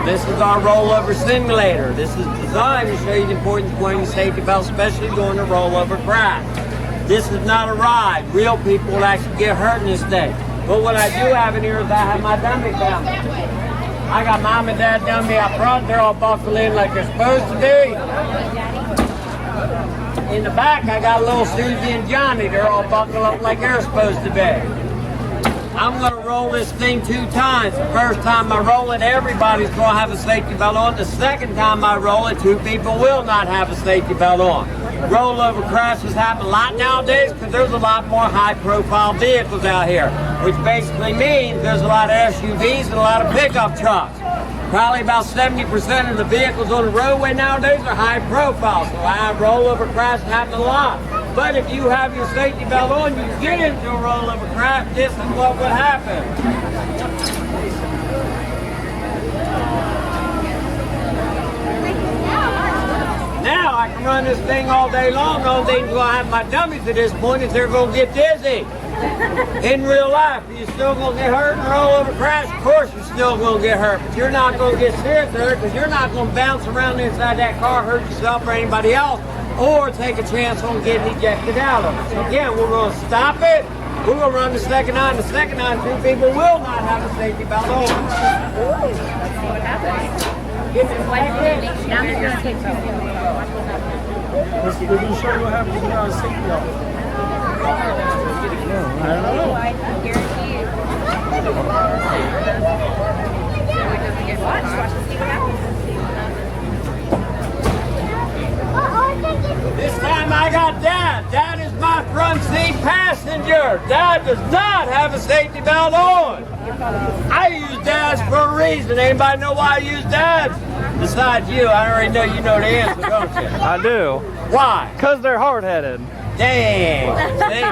This is our rollover simulator. This is designed to show you the importance of wearing a safety belt, especially during a rollover crash. This is not a ride. Real people will actually get hurt in this thing. But what I do have in here is I have my dummy family. I got mom and dad dummy out front. They're all buckled in like they're supposed to be. In the back, I got little Susie and Johnny. They're all buckled up like they're supposed to be. I'm going to roll this thing 2 times. The first time I roll it, everybody's going to have a safety belt on. The second time I roll it, 2 people will not have a safety belt on. Rollover crashes happen a lot nowadays because there's a lot more high-profile vehicles out here, which basically means there's a lot of SUVs and a lot of pickup trucks. Probably about 70% of the vehicles on the roadway nowadays are high-profile, so I have rollover crashes happen a lot. But if you have your safety belt on, you get into a rollover crash, this is what would happen. Now I can run this thing all day long. The only thing going to have my dummies at this point is they're going to get dizzy. In real life, are you still going to get hurt in a rollover crash? Of course you're still going to get hurt, but you're not going to get seriously hurt because you're not going to bounce around inside that car, hurt yourself or anybody else, or take a chance on getting ejected out of it. So again, we're going to stop it. We're going to run the second line. The second line, 2 people will not have a safety belt on. What happens? Now they're going to take We're going to show you what happens when you're on a safety belt. I guarantee you. Watch to see what happens. This time I got Dad. Dad is my front seat passenger. Dad does not have a safety belt on. I use Dads for a reason. Anybody know why I use Dads? Besides you, I already know you know the answer, don't you? I do. Why? Because they're hard-headed. Dang. See?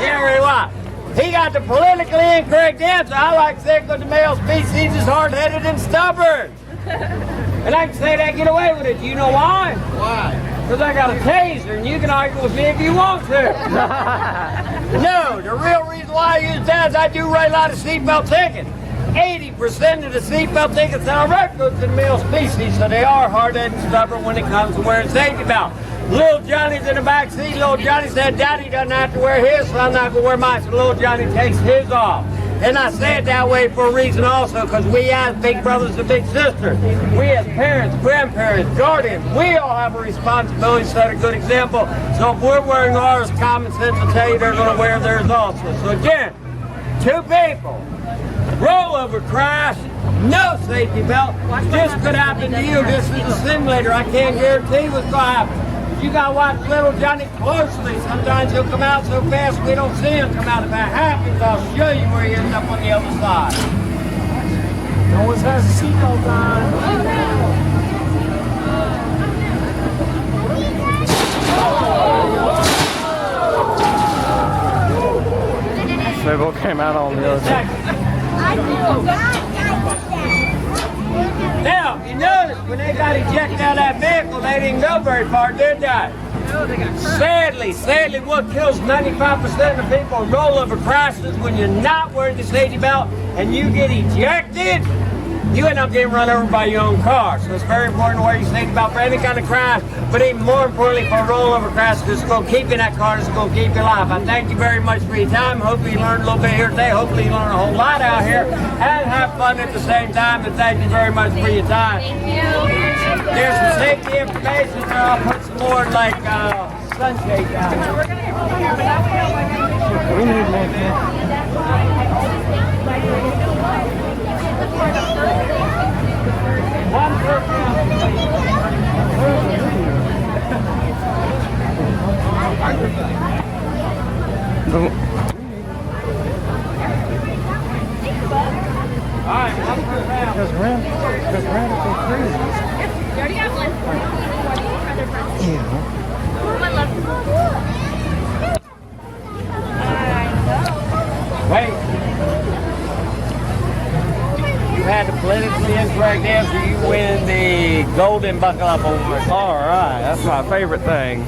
Here what? He got the politically incorrect answer. I like to say because the male species is hard-headed and stubborn. And I can say that, get away with it. Do you know why? Why? Because I got a taser, and you can argue with me if you want to. No, the real reason why I use that is I do write a lot of seatbelt tickets. 80% of the seatbelt tickets that I write go to the male species, so they are hard-headed and stubborn when it comes to wearing safety belt. Little Johnny's in the back seat. Little Johnny said, Daddy doesn't have to wear his, so I'm not going to wear mine. So little Johnny takes his off. And I say it that way for a reason also, because we as big brothers and big sisters, we as parents, grandparents, guardians, we all have a responsibility to set a good example. So if we're wearing ours, common sense will tell you they're going to wear theirs also. So again, 2 people, rollover crash, no safety belt. This could happen to you. This is a simulator. I can't guarantee what's going to happen. You got to watch little Johnny closely. Sometimes he'll come out so fast we don't see him come out. If that happens, I'll show you where he ends up on the other side. No one has a seatbelt on. Several came out on the other side. Now, you notice when they got ejected out of that vehicle, they didn't go very far, did they? No, they got hurt. Sadly, what kills 95% of people in rollover crashes when you're not wearing the safety belt and you get ejected, you end up getting run over by your own car. So it's very important to wear your safety belt for any kind of crash, but even more importantly for a rollover crash, because it's going to keep you in that car, it's going to keep you alive. I thank you very much for your time. Hopefully you learned a little bit here today. Hopefully you learned a whole lot out here and have fun at the same time. And thank you very much for your time. Thank you. There's some safety information there. I'll put some more like sunshade down. We need more. One person. All right, one person. Because radical crazy. You already got one. Yeah. One left. Wait. You had the politically incorrect answer. You win the golden buckle up over. All right, that's my favorite thing.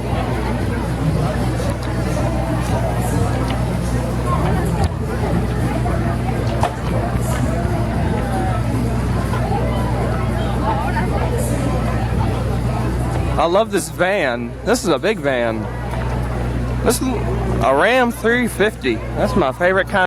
I love this van. This is a big van. This is a Ram 350. That's my favorite kind.